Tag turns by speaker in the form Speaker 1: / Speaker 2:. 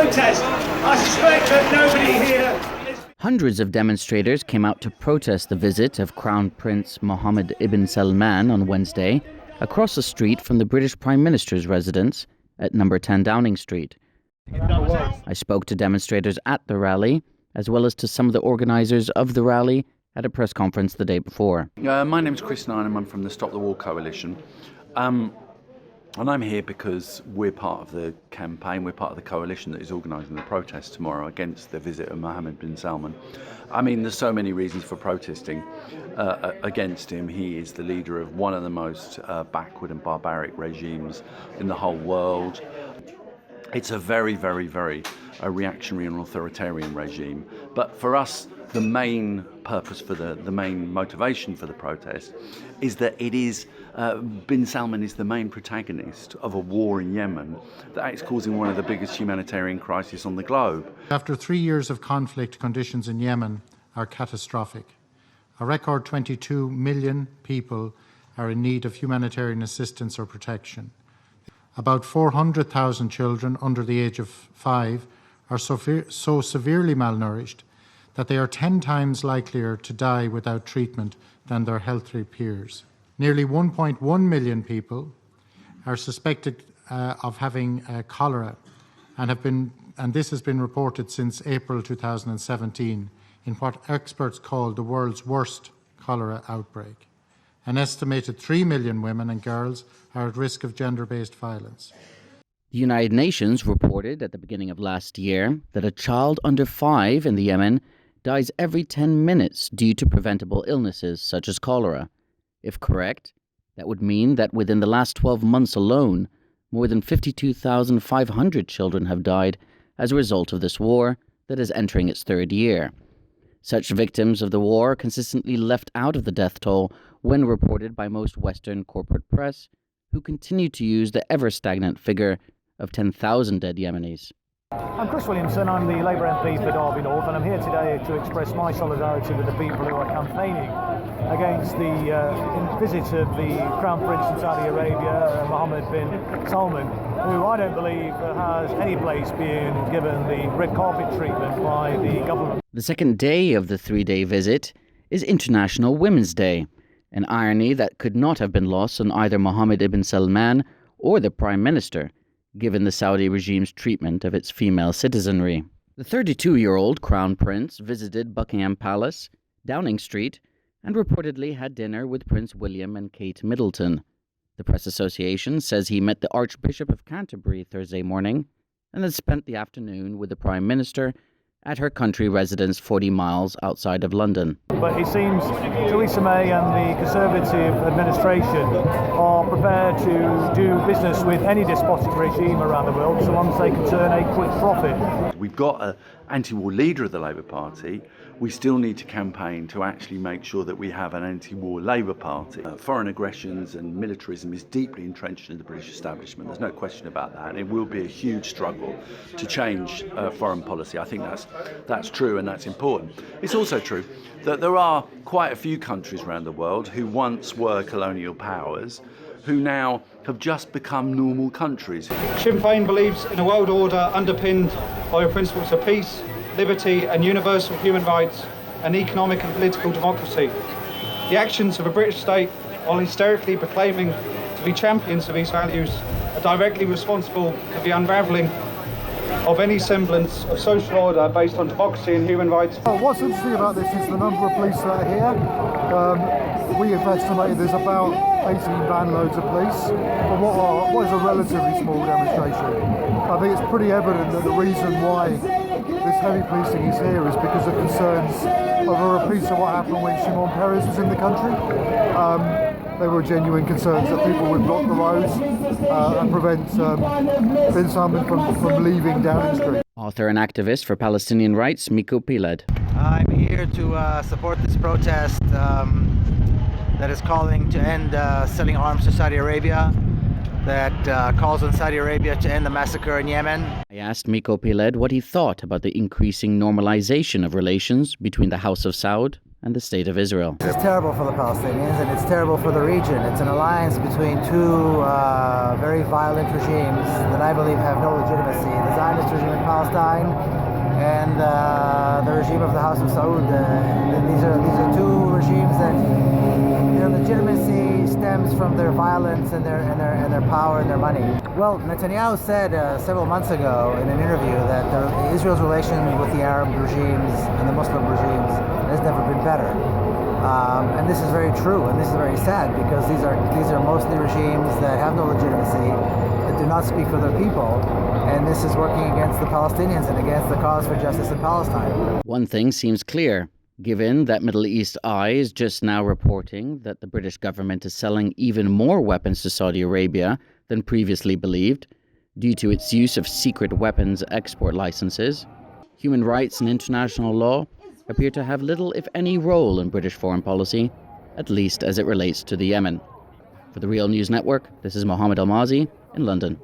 Speaker 1: protest. I suspect that nobody here is...
Speaker 2: Hundreds of demonstrators came out to protest the visit of Crown Prince Mohamed ibn Salman on Wednesday across the street from the British Prime Minister's residence at number 10 Downing Street. I spoke to demonstrators at the rally, as well as to some of the organisers of the rally at a press conference the day before.
Speaker 3: My name's Chris Nynham. I'm from the Stop the War Coalition. And I'm here because we're part of the campaign, we're part of the coalition that is organising the protest tomorrow against the visit of Mohamed bin Salman. I mean, there's so many reasons for protesting against him. He is the leader of one of the most backward and barbaric regimes in the whole world. It's a very, very, very reactionary and authoritarian regime. But for us, the main purpose for the main motivation for the protest is that it is bin Salman is the main protagonist of a war in Yemen that is causing one of the biggest humanitarian crises on the globe.
Speaker 4: After 3 years of conflict, conditions in Yemen are catastrophic. A record 22 million people are in need of humanitarian assistance or protection. About 400,000 children under the age of 5 are so severely malnourished that they are 10 times likelier to die without treatment than their healthy peers. Nearly 1.1 million people are suspected of having cholera and this has been reported since April 2017 in what experts call the world's worst cholera outbreak. An estimated 3 million women and girls are at risk of gender-based violence.
Speaker 2: The United Nations reported at the beginning of last year that a child under 5 in the Yemen dies every 10 minutes due to preventable illnesses such as cholera. If correct, that would mean that within the last 12 months alone, more than 52,500 children have died as a result of this war that is entering its third year. Such victims of the war are consistently left out of the death toll when reported by most Western corporate press, who continue to use the ever-stagnant figure of 10,000 dead Yemenis.
Speaker 5: I'm Chris Williamson, I'm the Labour MP for Derby North, and I'm here today to express my solidarity with the people who are campaigning against the visit of the Crown Prince of Saudi Arabia, Mohammed bin Salman, who I don't believe has any place being given the red carpet treatment by the government.
Speaker 2: The second day of the 3-day visit is International Women's Day, an irony that could not have been lost on either Mohammed ibn Salman or the Prime Minister, given the Saudi regime's treatment of its female citizenry. The 32-year-old Crown Prince visited Buckingham Palace, Downing Street, and reportedly had dinner with Prince William and Kate Middleton. The Press Association says he met the Archbishop of Canterbury Thursday morning and then spent the afternoon with the Prime Minister at her country residence 40 miles outside of London.
Speaker 5: But it seems Theresa May and the Conservative administration are prepared to do business with any despotic regime around the world so long as they can turn a quick profit.
Speaker 3: We've got an anti-war leader of the Labour Party. We still need to campaign to actually make sure that we have an anti-war Labour Party. Foreign aggressions and militarism is deeply entrenched in the British establishment. There's no question about that. It will be a huge struggle to change foreign policy. I think that's true and that's important. It's also true that there are quite a few countries around the world who once were colonial powers who now have just become normal countries.
Speaker 6: Sinn Féin believes in a world order underpinned by the principles of peace, liberty and universal human rights and economic and political democracy. The actions of a British state, while hysterically proclaiming to be champions of these values, are directly responsible for the unravelling of any semblance of social order based on democracy and human rights.
Speaker 7: What's interesting about this is the number of police that are here. We have estimated there's about 18 van loads of police for what is a relatively small demonstration. I think it's pretty evident that the reason why this heavy policing is here is because of concerns of a repeat of what happened when Shimon Peres was in the country. There were genuine concerns that people would block the roads and prevent bin Salman from leaving Downing Street.
Speaker 2: Author and activist for Palestinian rights, Miko Piled.
Speaker 8: I'm here to support this protest that is calling to end selling arms to Saudi Arabia, that calls on Saudi Arabia to end the massacre in Yemen.
Speaker 2: I asked Miko Piled what he thought about the increasing normalization of relations between the House of Saud and the State of Israel.
Speaker 8: It's terrible for the Palestinians and it's terrible for the region. It's an alliance between two very violent regimes that I believe have no legitimacy. The Zionist regime in Palestine and the regime of the House of Saud. These are two regimes that their legitimacy stems from their violence and their power and their money. Well, Netanyahu said several months ago in an interview that Israel's relation with the Arab regimes and the Muslim regimes has never been better. And this is very true, and this is very sad because these are mostly regimes that have no legitimacy, that do not speak for their people, and this is working against the Palestinians and against the cause for justice in Palestine.
Speaker 2: One thing seems clear, given that Middle East Eye is just now reporting that the British government is selling even more weapons to Saudi Arabia than previously believed, due to its use of secret weapons export licenses. Human rights and international law appear to have little, if any, role in British foreign policy, at least as it relates to the Yemen. For the Real News Network, this is Mohamed Almazi in London.